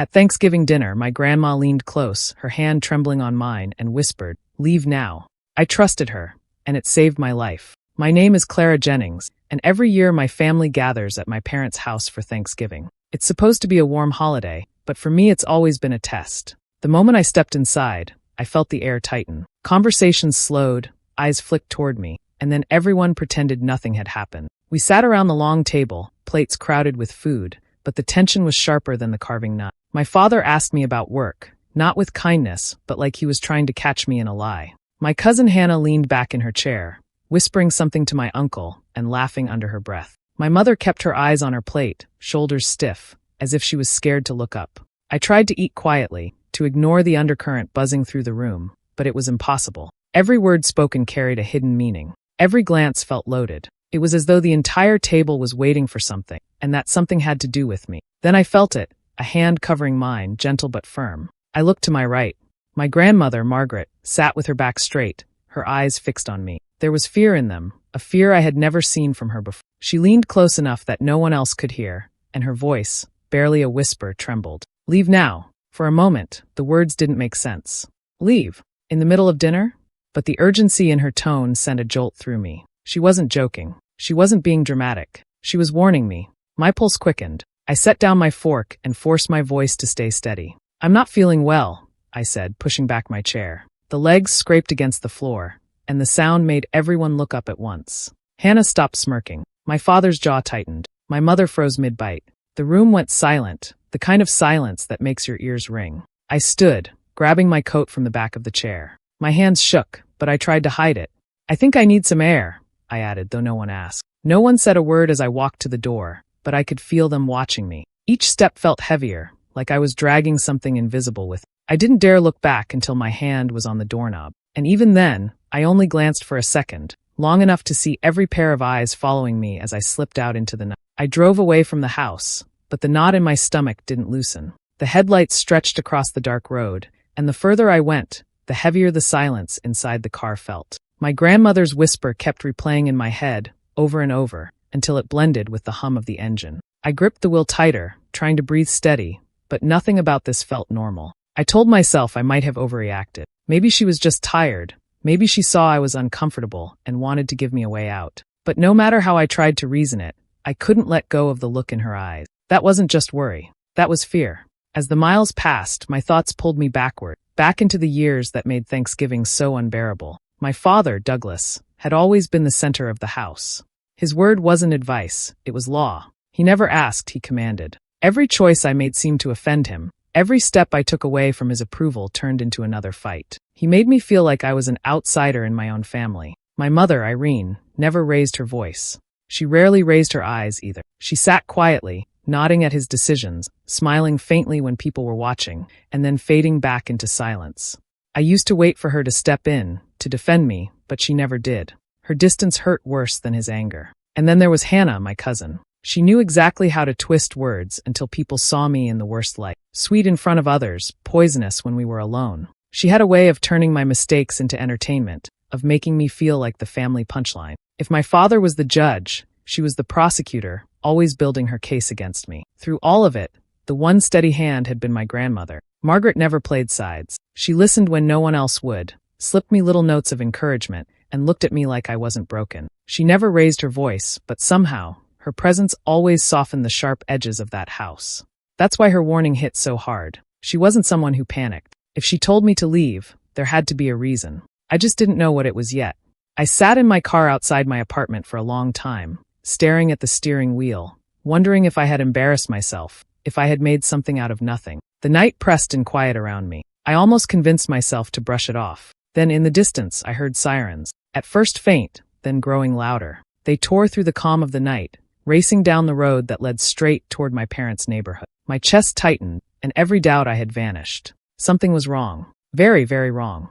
At Thanksgiving dinner, my grandma leaned close, her hand trembling on mine, and whispered, "Leave now." I trusted her, and it saved my life. My name is Clara Jennings, and every year my family gathers at my parents' house for Thanksgiving. It's supposed to be a warm holiday, but for me it's always been a test. The moment I stepped inside, I felt the air tighten. Conversations slowed, eyes flicked toward me, and then everyone pretended nothing had happened. We sat around the long table, plates crowded with food, but the tension was sharper than the carving knife. My father asked me about work, not with kindness, but like he was trying to catch me in a lie. My cousin Hannah leaned back in her chair, whispering something to my uncle and laughing under her breath. My mother kept her eyes on her plate, shoulders stiff, as if she was scared to look up. I tried to eat quietly, to ignore the undercurrent buzzing through the room, but it was impossible. Every word spoken carried a hidden meaning. Every glance felt loaded. It was as though the entire table was waiting for something, and that something had to do with me. Then I felt it, a hand covering mine, gentle but firm. I looked to my right. My grandmother, Margaret, sat with her back straight, her eyes fixed on me. There was fear in them, a fear I had never seen from her before. She leaned close enough that no one else could hear, and her voice, barely a whisper, trembled. "Leave now." For a moment, the words didn't make sense. Leave? In the middle of dinner? But the urgency in her tone sent a jolt through me. She wasn't joking. She wasn't being dramatic. She was warning me. My pulse quickened. I set down my fork and forced my voice to stay steady. "I'm not feeling well," I said, pushing back my chair. The legs scraped against the floor, and the sound made everyone look up at once. Hannah stopped smirking. My father's jaw tightened. My mother froze mid-bite. The room went silent, the kind of silence that makes your ears ring. I stood, grabbing my coat from the back of the chair. My hands shook, but I tried to hide it. "I think I need some air," I added, though no one asked. No one said a word as I walked to the door, but I could feel them watching me. Each step felt heavier, like I was dragging something invisible with me. I didn't dare look back until my hand was on the doorknob. And even then, I only glanced for a second, long enough to see every pair of eyes following me as I slipped out into the night. I drove away from the house, but the knot in my stomach didn't loosen. The headlights stretched across the dark road, and the further I went, the heavier the silence inside the car felt. My grandmother's whisper kept replaying in my head, over and over, until it blended with the hum of the engine. I gripped the wheel tighter, trying to breathe steady, but nothing about this felt normal. I told myself I might have overreacted. Maybe she was just tired. Maybe she saw I was uncomfortable and wanted to give me a way out. But no matter how I tried to reason it, I couldn't let go of the look in her eyes. That wasn't just worry. That was fear. As the miles passed, my thoughts pulled me backward, back into the years that made Thanksgiving so unbearable. My father, Douglas, had always been the center of the house. His word wasn't advice, it was law. He never asked, he commanded. Every choice I made seemed to offend him. Every step I took away from his approval turned into another fight. He made me feel like I was an outsider in my own family. My mother, Irene, never raised her voice. She rarely raised her eyes either. She sat quietly, nodding at his decisions, smiling faintly when people were watching, and then fading back into silence. I used to wait for her to step in, to defend me, but she never did. Her distance hurt worse than his anger. And then there was Hannah, my cousin. She knew exactly how to twist words until people saw me in the worst light. Sweet in front of others, poisonous when we were alone. She had a way of turning my mistakes into entertainment, of making me feel like the family punchline. If my father was the judge, she was the prosecutor, always building her case against me. Through all of it, the one steady hand had been my grandmother. Margaret never played sides. She listened when no one else would, slipped me little notes of encouragement, and looked at me like I wasn't broken. She never raised her voice, but somehow, her presence always softened the sharp edges of that house. That's why her warning hit so hard. She wasn't someone who panicked. If she told me to leave, there had to be a reason. I just didn't know what it was yet. I sat in my car outside my apartment for a long time, staring at the steering wheel, wondering if I had embarrassed myself, if I had made something out of nothing. The night pressed in quiet around me. I almost convinced myself to brush it off. Then in the distance, I heard sirens. At first faint, then growing louder. They tore through the calm of the night, racing down the road that led straight toward my parents' neighborhood. My chest tightened, and every doubt I had vanished. Something was wrong. Very, very wrong.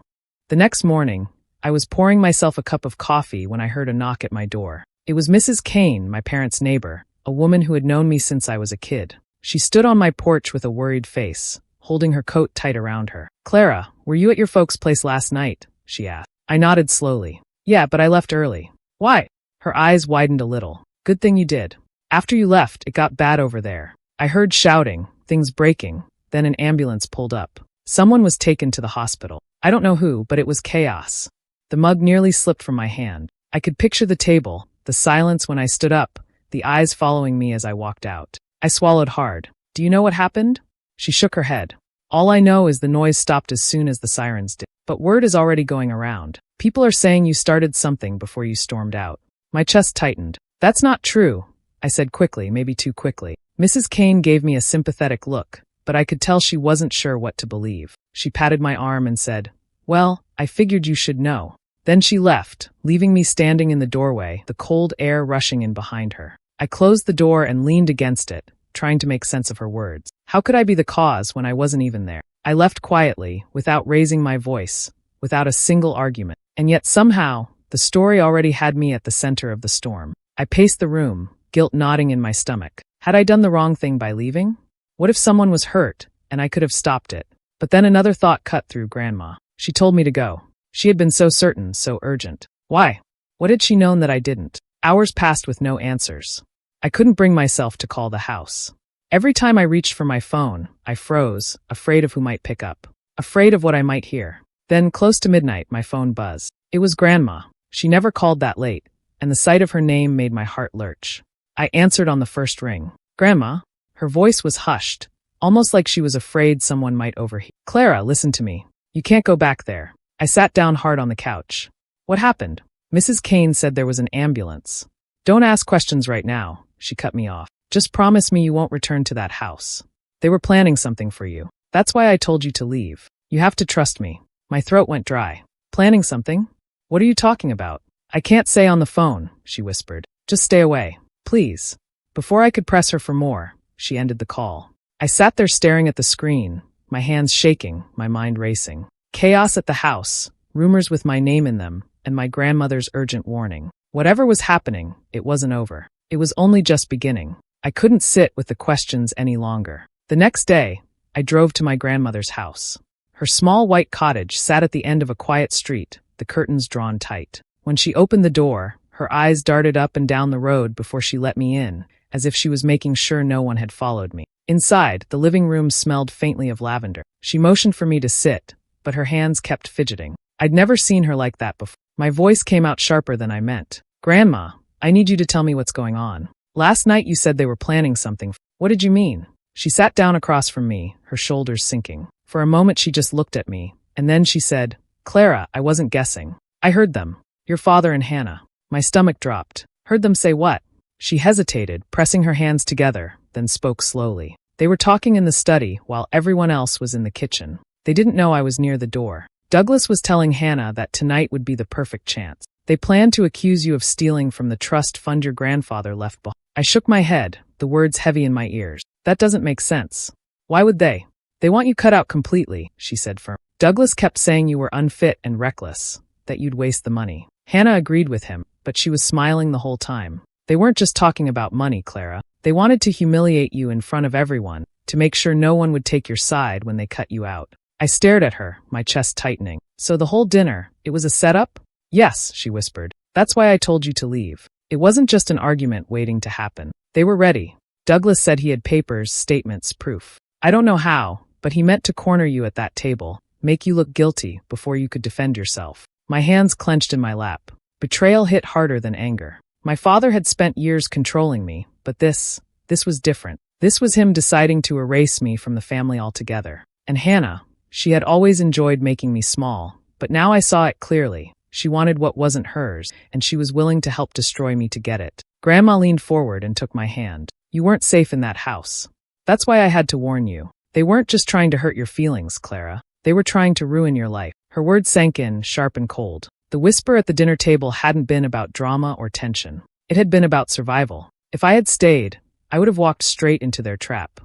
The next morning, I was pouring myself a cup of coffee when I heard a knock at my door. It was Mrs. Kane, my parents' neighbor, a woman who had known me since I was a kid. She stood on my porch with a worried face, holding her coat tight around her. "Clara, were you at your folks' place last night?" she asked. I nodded slowly. "Yeah, but I left early." "Why?" Her eyes widened a little. "Good thing you did. After you left, it got bad over there. I heard shouting, things breaking. Then an ambulance pulled up. Someone was taken to the hospital. I don't know who, but it was chaos. The mug nearly slipped from my hand. I could picture the table, the silence when I stood up, the eyes following me as I walked out. I swallowed hard. Do you know what happened? She shook her head. All I know is the noise stopped as soon as the sirens did. But word is already going around. People are saying you started something before you stormed out. My chest tightened. That's not true, I said quickly, maybe too quickly. Mrs. Kane gave me a sympathetic look, but I could tell she wasn't sure what to believe. She patted my arm and said, "Well, I figured you should know." Then she left, leaving me standing in the doorway, the cold air rushing in behind her. I closed the door and leaned against it, trying to make sense of her words. How could I be the cause when I wasn't even there? I left quietly, without raising my voice, without a single argument. And yet somehow, the story already had me at the center of the storm. I paced the room, guilt knotting in my stomach. Had I done the wrong thing by leaving? What if someone was hurt, and I could have stopped it? But then another thought cut through Grandma. She told me to go. She had been so certain, so urgent. Why? What had she known that I didn't? Hours passed with no answers. I couldn't bring myself to call the house. Every time I reached for my phone, I froze, afraid of who might pick up, afraid of what I might hear. Then, close to midnight, my phone buzzed. It was Grandma. She never called that late, and the sight of her name made my heart lurch. I answered on the first ring. Grandma? Her voice was hushed, almost like she was afraid someone might overhear. Clara, listen to me. You can't go back there. I sat down hard on the couch. What happened? Mrs. Kane said there was an ambulance. Don't ask questions right now, she cut me off. Just promise me you won't return to that house. They were planning something for you. That's why I told you to leave. You have to trust me. My throat went dry. Planning something? What are you talking about? I can't say on the phone, she whispered. Just stay away, please. Before I could press her for more, she ended the call. I sat there staring at the screen, my hands shaking, my mind racing. Chaos at the house, rumors with my name in them, and my grandmother's urgent warning. Whatever was happening, it wasn't over. It was only just beginning. I couldn't sit with the questions any longer. The next day, I drove to my grandmother's house. Her small white cottage sat at the end of a quiet street, the curtains drawn tight. When she opened the door, her eyes darted up and down the road before she let me in, as if she was making sure no one had followed me. Inside, the living room smelled faintly of lavender. She motioned for me to sit, but her hands kept fidgeting. I'd never seen her like that before. My voice came out sharper than I meant. Grandma, I need you to tell me what's going on. Last night you said they were planning something. What did you mean? She sat down across from me, her shoulders sinking. For a moment she just looked at me, and then she said, Clara, I wasn't guessing. I heard them. Your father and Hannah. My stomach dropped. Heard them say what? She hesitated, pressing her hands together, then spoke slowly. They were talking in the study while everyone else was in the kitchen. They didn't know I was near the door. Douglas was telling Hannah that tonight would be the perfect chance. They planned to accuse you of stealing from the trust fund your grandfather left behind. I shook my head, the words heavy in my ears. That doesn't make sense. Why would they? They want you cut out completely, she said firmly. Douglas kept saying you were unfit and reckless, that you'd waste the money. Hannah agreed with him, but she was smiling the whole time. They weren't just talking about money, Clara. They wanted to humiliate you in front of everyone, to make sure no one would take your side when they cut you out. I stared at her, my chest tightening. So the whole dinner, it was a setup? Yes, she whispered. That's why I told you to leave. It wasn't just an argument waiting to happen. They were ready. Douglas said he had papers, statements, proof. I don't know how, but he meant to corner you at that table, make you look guilty before you could defend yourself. My hands clenched in my lap. Betrayal hit harder than anger. My father had spent years controlling me, but this was different. This was him deciding to erase me from the family altogether. And Hannah, she had always enjoyed making me small, but now I saw it clearly. She wanted what wasn't hers, and she was willing to help destroy me to get it. Grandma leaned forward and took my hand. You weren't safe in that house. That's why I had to warn you. They weren't just trying to hurt your feelings, Clara. They were trying to ruin your life. Her words sank in, sharp and cold. The whisper at the dinner table hadn't been about drama or tension. It had been about survival. If I had stayed, I would have walked straight into their trap.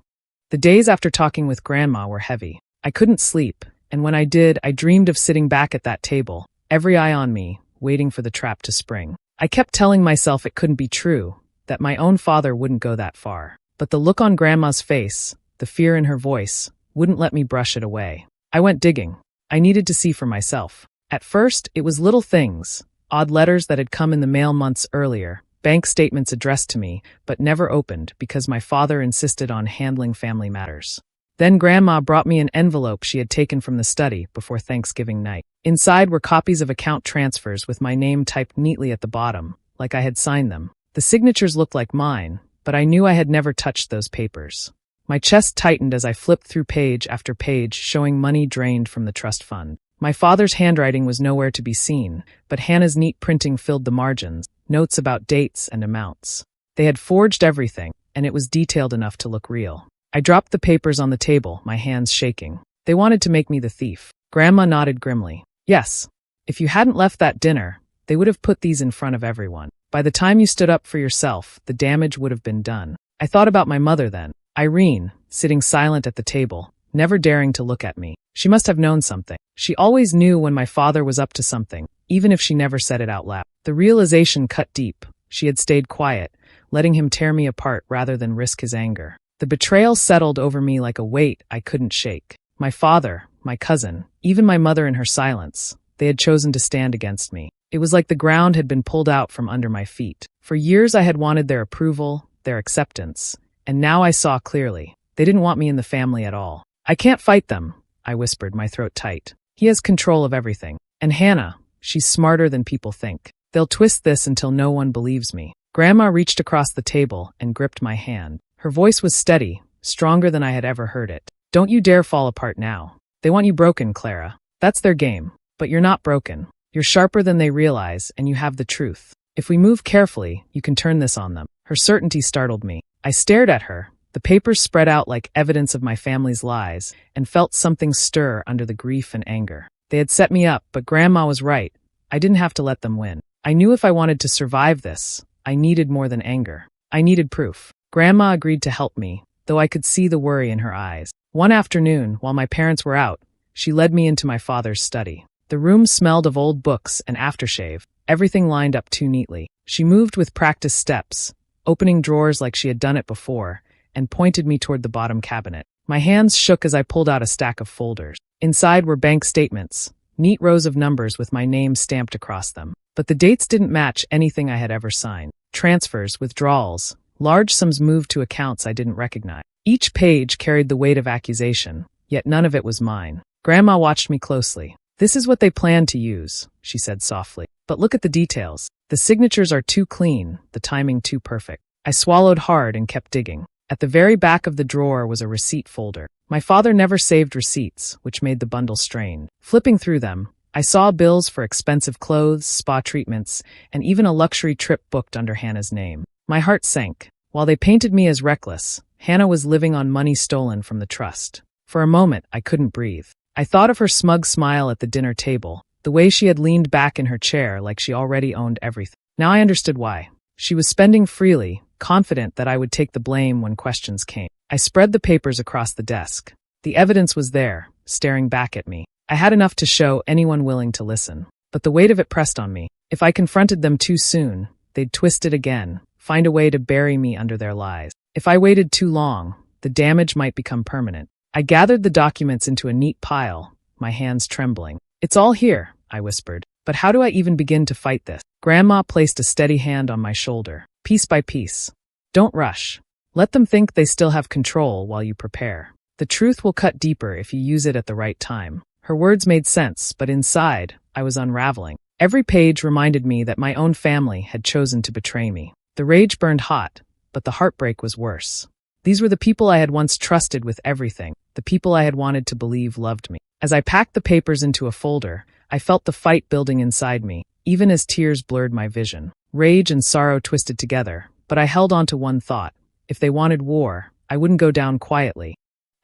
The days after talking with Grandma were heavy. I couldn't sleep, and when I did, I dreamed of sitting back at that table, every eye on me, waiting for the trap to spring. I kept telling myself it couldn't be true, that my own father wouldn't go that far. But the look on Grandma's face, the fear in her voice, wouldn't let me brush it away. I went digging. I needed to see for myself. At first, it was little things, odd letters that had come in the mail months earlier, bank statements addressed to me, but never opened because my father insisted on handling family matters. Then Grandma brought me an envelope she had taken from the study before Thanksgiving night. Inside were copies of account transfers with my name typed neatly at the bottom, like I had signed them. The signatures looked like mine, but I knew I had never touched those papers. My chest tightened as I flipped through page after page showing money drained from the trust fund. My father's handwriting was nowhere to be seen, but Hannah's neat printing filled the margins, notes about dates and amounts. They had forged everything, and it was detailed enough to look real. I dropped the papers on the table, my hands shaking. They wanted to make me the thief. Grandma nodded grimly. Yes. If you hadn't left that dinner, they would have put these in front of everyone. By the time you stood up for yourself, the damage would have been done. I thought about my mother then. Irene, sitting silent at the table, never daring to look at me. She must have known something. She always knew when my father was up to something, even if she never said it out loud. The realization cut deep. She had stayed quiet, letting him tear me apart rather than risk his anger. The betrayal settled over me like a weight I couldn't shake. My father, my cousin, even my mother in her silence, they had chosen to stand against me. It was like the ground had been pulled out from under my feet. For years I had wanted their approval, their acceptance, and now I saw clearly. They didn't want me in the family at all. I can't fight them, I whispered, my throat tight. He has control of everything. And Hannah, she's smarter than people think. They'll twist this until no one believes me. Grandma reached across the table and gripped my hand. Her voice was steady, stronger than I had ever heard it. Don't you dare fall apart now. They want you broken, Clara. That's their game. But you're not broken. You're sharper than they realize, and you have the truth. If we move carefully, you can turn this on them. Her certainty startled me. I stared at her, the papers spread out like evidence of my family's lies, and felt something stir under the grief and anger. They had set me up, but Grandma was right. I didn't have to let them win. I knew if I wanted to survive this, I needed more than anger. I needed proof. Grandma agreed to help me, though I could see the worry in her eyes. One afternoon, while my parents were out, she led me into my father's study. The room smelled of old books and aftershave, everything lined up too neatly. She moved with practiced steps, opening drawers like she had done it before, and pointed me toward the bottom cabinet. My hands shook as I pulled out a stack of folders. Inside were bank statements, neat rows of numbers with my name stamped across them. But the dates didn't match anything I had ever signed. Transfers, withdrawals, large sums moved to accounts I didn't recognize. Each page carried the weight of accusation, yet none of it was mine. Grandma watched me closely. This is what they planned to use, she said softly. But look at the details. The signatures are too clean, the timing too perfect. I swallowed hard and kept digging. At the very back of the drawer was a receipt folder. My father never saved receipts, which made the bundle strained. Flipping through them, I saw bills for expensive clothes, spa treatments, and even a luxury trip booked under Hannah's name. My heart sank. While they painted me as reckless, Hannah was living on money stolen from the trust. For a moment, I couldn't breathe. I thought of her smug smile at the dinner table, the way she had leaned back in her chair like she already owned everything. Now I understood why. She was spending freely, confident that I would take the blame when questions came. I spread the papers across the desk. The evidence was there, staring back at me. I had enough to show anyone willing to listen. But the weight of it pressed on me. If I confronted them too soon, they'd twist it again, find a way to bury me under their lies. If I waited too long, the damage might become permanent. I gathered the documents into a neat pile, my hands trembling. It's all here, I whispered. But how do I even begin to fight this? Grandma placed a steady hand on my shoulder, piece by piece. Don't rush. Let them think they still have control while you prepare. The truth will cut deeper if you use it at the right time. Her words made sense, but inside, I was unraveling. Every page reminded me that my own family had chosen to betray me. The rage burned hot, but the heartbreak was worse. These were the people I had once trusted with everything, the people I had wanted to believe loved me. As I packed the papers into a folder, I felt the fight building inside me, even as tears blurred my vision. Rage and sorrow twisted together, but I held on to one thought. If they wanted war, I wouldn't go down quietly.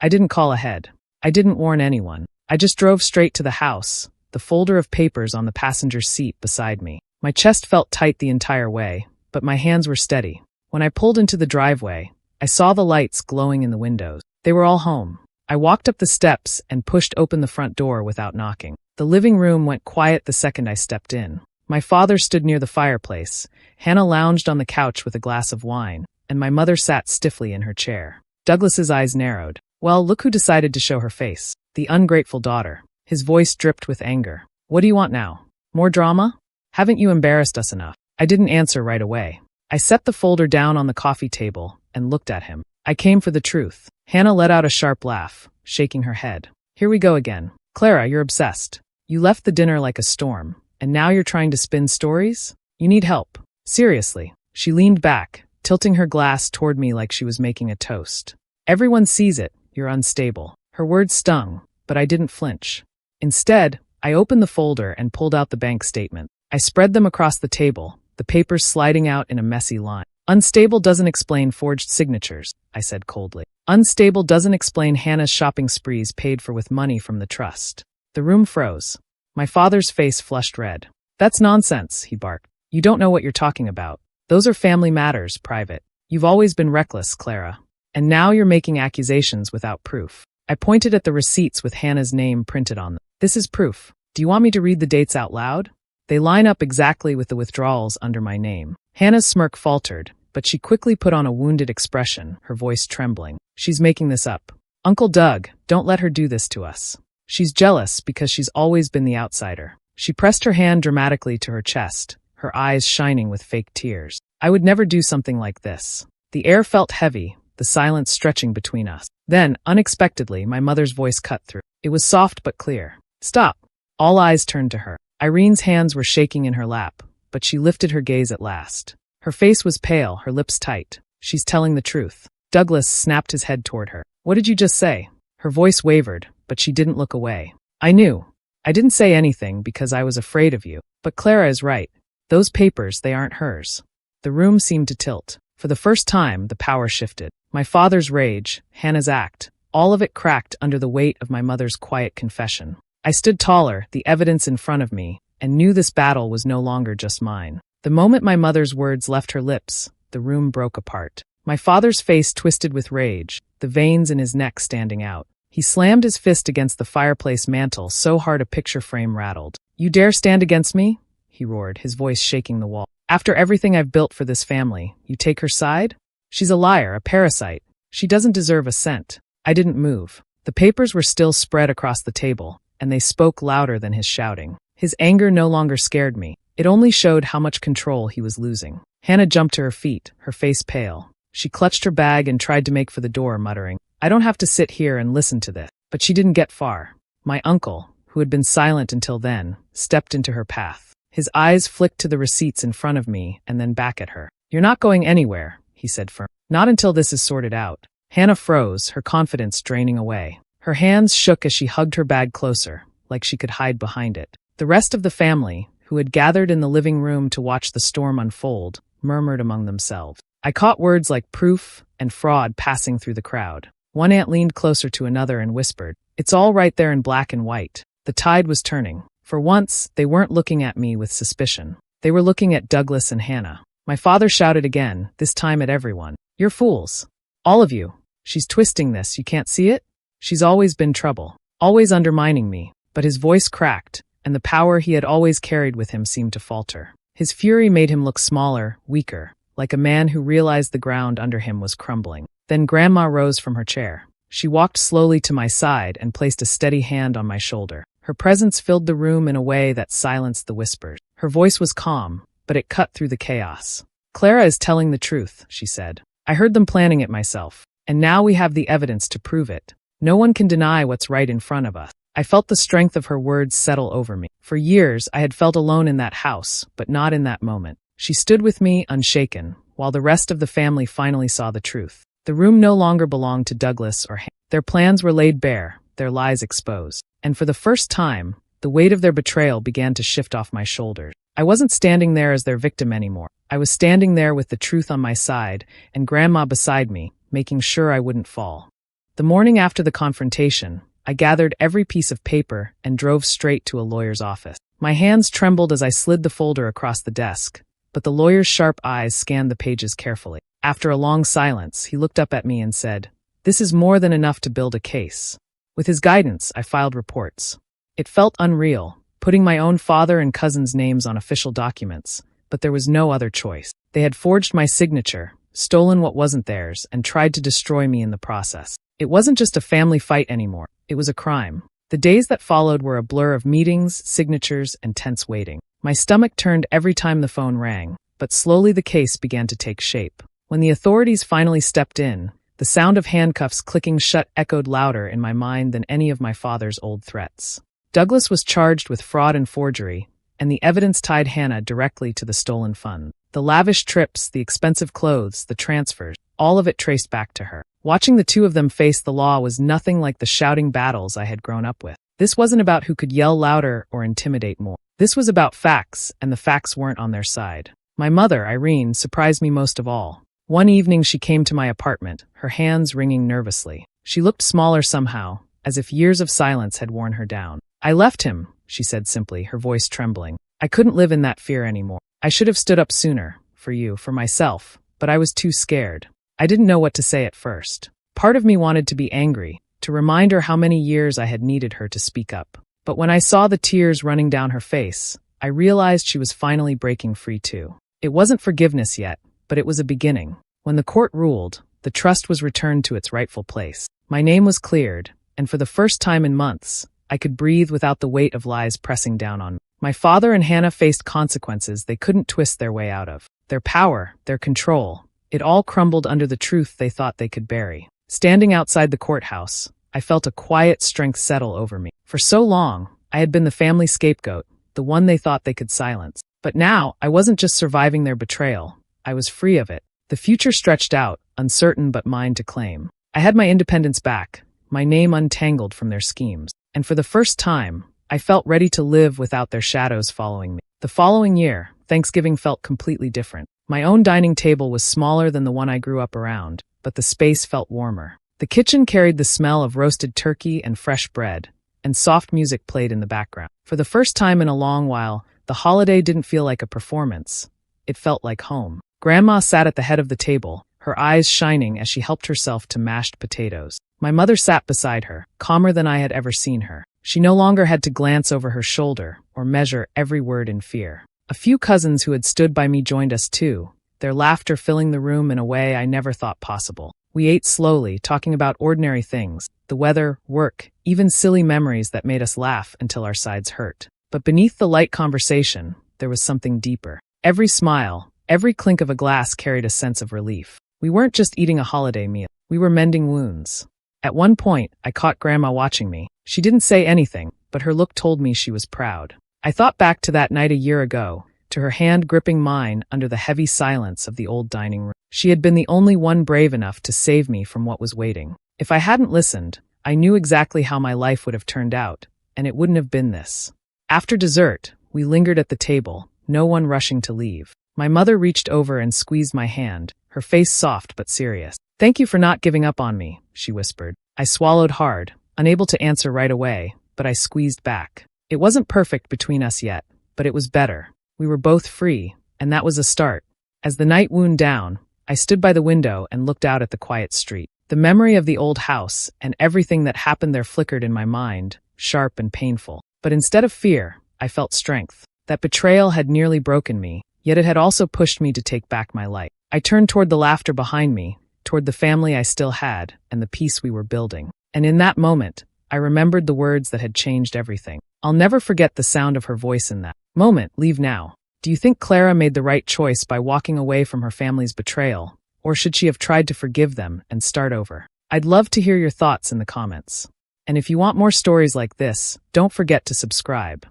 I didn't call ahead. I didn't warn anyone. I just drove straight to the house, the folder of papers on the passenger seat beside me. My chest felt tight the entire way, but my hands were steady. When I pulled into the driveway, I saw the lights glowing in the windows. They were all home. I walked up the steps and pushed open the front door without knocking. The living room went quiet the second I stepped in. My father stood near the fireplace. Hannah lounged on the couch with a glass of wine, and my mother sat stiffly in her chair. Douglas's eyes narrowed. Well, look who decided to show her face. The ungrateful daughter. His voice dripped with anger. What do you want now? More drama? Haven't you embarrassed us enough? I didn't answer right away. I set the folder down on the coffee table and looked at him. I came for the truth. Hannah let out a sharp laugh, shaking her head. Here we go again. Clara, you're obsessed. You left the dinner like a storm, and now you're trying to spin stories? You need help. Seriously. She leaned back, tilting her glass toward me like she was making a toast. Everyone sees it, you're unstable. Her words stung, but I didn't flinch. Instead, I opened the folder and pulled out the bank statement. I spread them across the table, the papers sliding out in a messy line. Unstable doesn't explain forged signatures, I said coldly. Unstable doesn't explain Hannah's shopping sprees paid for with money from the trust. The room froze. My father's face flushed red. That's nonsense, he barked. You don't know what you're talking about. Those are family matters, private. You've always been reckless, Clara. And now you're making accusations without proof. I pointed at the receipts with Hannah's name printed on them. This is proof. Do you want me to read the dates out loud? They line up exactly with the withdrawals under my name. Hannah's smirk faltered, but she quickly put on a wounded expression, her voice trembling. She's making this up. Uncle Doug, don't let her do this to us. She's jealous because she's always been the outsider. She pressed her hand dramatically to her chest, her eyes shining with fake tears. I would never do something like this. The air felt heavy, the silence stretching between us. Then, unexpectedly, my mother's voice cut through. It was soft but clear. Stop. All eyes turned to her. Irene's hands were shaking in her lap, but she lifted her gaze at last. Her face was pale, her lips tight. She's telling the truth. Douglas snapped his head toward her. What did you just say? Her voice wavered, but she didn't look away. I knew. I didn't say anything because I was afraid of you. But Clara is right. Those papers, they aren't hers. The room seemed to tilt. For the first time, the power shifted. My father's rage, Hannah's act, all of it cracked under the weight of my mother's quiet confession. I stood taller, the evidence in front of me, and knew this battle was no longer just mine. The moment my mother's words left her lips, the room broke apart. My father's face twisted with rage, the veins in his neck standing out. He slammed his fist against the fireplace mantel so hard a picture frame rattled. You dare stand against me? He roared, his voice shaking the wall. After everything I've built for this family, you take her side? She's a liar, a parasite. She doesn't deserve a cent. I didn't move. The papers were still spread across the table, and they spoke louder than his shouting. His anger no longer scared me. It only showed how much control he was losing. Hannah jumped to her feet, her face pale. She clutched her bag and tried to make for the door, muttering, I don't have to sit here and listen to this. But she didn't get far. My uncle, who had been silent until then, stepped into her path. His eyes flicked to the receipts in front of me and then back at her. You're not going anywhere, he said firmly. Not until this is sorted out. Hannah froze, her confidence draining away. Her hands shook as she hugged her bag closer, like she could hide behind it. The rest of the family, who had gathered in the living room to watch the storm unfold, murmured among themselves. I caught words like proof and fraud passing through the crowd. One aunt leaned closer to another and whispered, It's all right there in black and white. The tide was turning. For once, they weren't looking at me with suspicion. They were looking at Douglas and Hannah. My father shouted again, this time at everyone. You're fools. All of you. She's twisting this, you can't see it? She's always been trouble. Always undermining me. But his voice cracked, and the power he had always carried with him seemed to falter. His fury made him look smaller, weaker, like a man who realized the ground under him was crumbling. Then Grandma rose from her chair. She walked slowly to my side and placed a steady hand on my shoulder. Her presence filled the room in a way that silenced the whispers. Her voice was calm, but it cut through the chaos. Clara is telling the truth, she said. I heard them planning it myself, and now we have the evidence to prove it. No one can deny what's right in front of us. I felt the strength of her words settle over me. For years, I had felt alone in that house, but not in that moment. She stood with me, unshaken, while the rest of the family finally saw the truth. The room no longer belonged to Douglas or Hannah. Their plans were laid bare, their lies exposed. And for the first time, the weight of their betrayal began to shift off my shoulders. I wasn't standing there as their victim anymore. I was standing there with the truth on my side and Grandma beside me, making sure I wouldn't fall. The morning after the confrontation, I gathered every piece of paper and drove straight to a lawyer's office. My hands trembled as I slid the folder across the desk, but the lawyer's sharp eyes scanned the pages carefully. After a long silence, he looked up at me and said, This is more than enough to build a case. With his guidance, I filed reports. It felt unreal, putting my own father and cousin's names on official documents, but there was no other choice. They had forged my signature, stolen what wasn't theirs, and tried to destroy me in the process. It wasn't just a family fight anymore. It was a crime. The days that followed were a blur of meetings, signatures, and tense waiting. My stomach turned every time the phone rang, but slowly the case began to take shape. When the authorities finally stepped in, the The sound of handcuffs clicking shut echoed louder in my mind than any of my father's old threats. Douglas was charged with fraud and forgery, and the evidence tied Hannah directly to the stolen fund. The lavish trips, the expensive clothes, the transfers, all of it traced back to her. Watching the two of them face the law was nothing like the shouting battles I had grown up with. This wasn't about who could yell louder or intimidate more. This was about facts, and the facts weren't on their side. My mother, Irene, surprised me most of all. One evening she came to my apartment, her hands wringing nervously. She looked smaller somehow, as if years of silence had worn her down. "I left him," she said simply, her voice trembling. "I couldn't live in that fear anymore. I should have stood up sooner, for you, for myself, but I was too scared. I didn't know what to say at first. Part of me wanted to be angry, to remind her how many years I had needed her to speak up. But when I saw the tears running down her face, I realized she was finally breaking free too. It wasn't forgiveness yet, but it was a beginning. When the court ruled, the trust was returned to its rightful place. My name was cleared, and for the first time in months, I could breathe without the weight of lies pressing down on me. My father and Hannah faced consequences they couldn't twist their way out of. Their power, their control, it all crumbled under the truth they thought they could bury. Standing outside the courthouse, I felt a quiet strength settle over me. For so long, I had been the family scapegoat, the one they thought they could silence. But now, I wasn't just surviving their betrayal, I was free of it. The future stretched out, uncertain but mine to claim. I had my independence back, my name untangled from their schemes. And for the first time, I felt ready to live without their shadows following me. The following year, Thanksgiving felt completely different. My own dining table was smaller than the one I grew up around, but the space felt warmer. The kitchen carried the smell of roasted turkey and fresh bread, and soft music played in the background. For the first time in a long while, the holiday didn't feel like a performance. It felt like home. Grandma sat at the head of the table, her eyes shining as she helped herself to mashed potatoes. My mother sat beside her, calmer than I had ever seen her. She no longer had to glance over her shoulder or measure every word in fear. A few cousins who had stood by me joined us too, their laughter filling the room in a way I never thought possible. We ate slowly, talking about ordinary things, the weather, work, even silly memories that made us laugh until our sides hurt. But beneath the light conversation, there was something deeper. Every smile, every clink of a glass carried a sense of relief. We weren't just eating a holiday meal, we were mending wounds. At one point, I caught Grandma watching me. She didn't say anything, but her look told me she was proud. I thought back to that night a year ago, to her hand gripping mine under the heavy silence of the old dining room. She had been the only one brave enough to save me from what was waiting. If I hadn't listened, I knew exactly how my life would have turned out, and it wouldn't have been this. After dessert, we lingered at the table, no one rushing to leave. My mother reached over and squeezed my hand, her face soft but serious. "Thank you for not giving up on me," she whispered. I swallowed hard, unable to answer right away, but I squeezed back. It wasn't perfect between us yet, but it was better. We were both free, and that was a start. As the night wound down, I stood by the window and looked out at the quiet street. The memory of the old house and everything that happened there flickered in my mind, sharp and painful. But instead of fear, I felt strength. That betrayal had nearly broken me, yet it had also pushed me to take back my life. I turned toward the laughter behind me, toward the family I still had, and the peace we were building. And in that moment, I remembered the words that had changed everything. I'll never forget the sound of her voice in that moment. "Leave now." Do you think Clara made the right choice by walking away from her family's betrayal, or should she have tried to forgive them and start over? I'd love to hear your thoughts in the comments. And if you want more stories like this, don't forget to subscribe.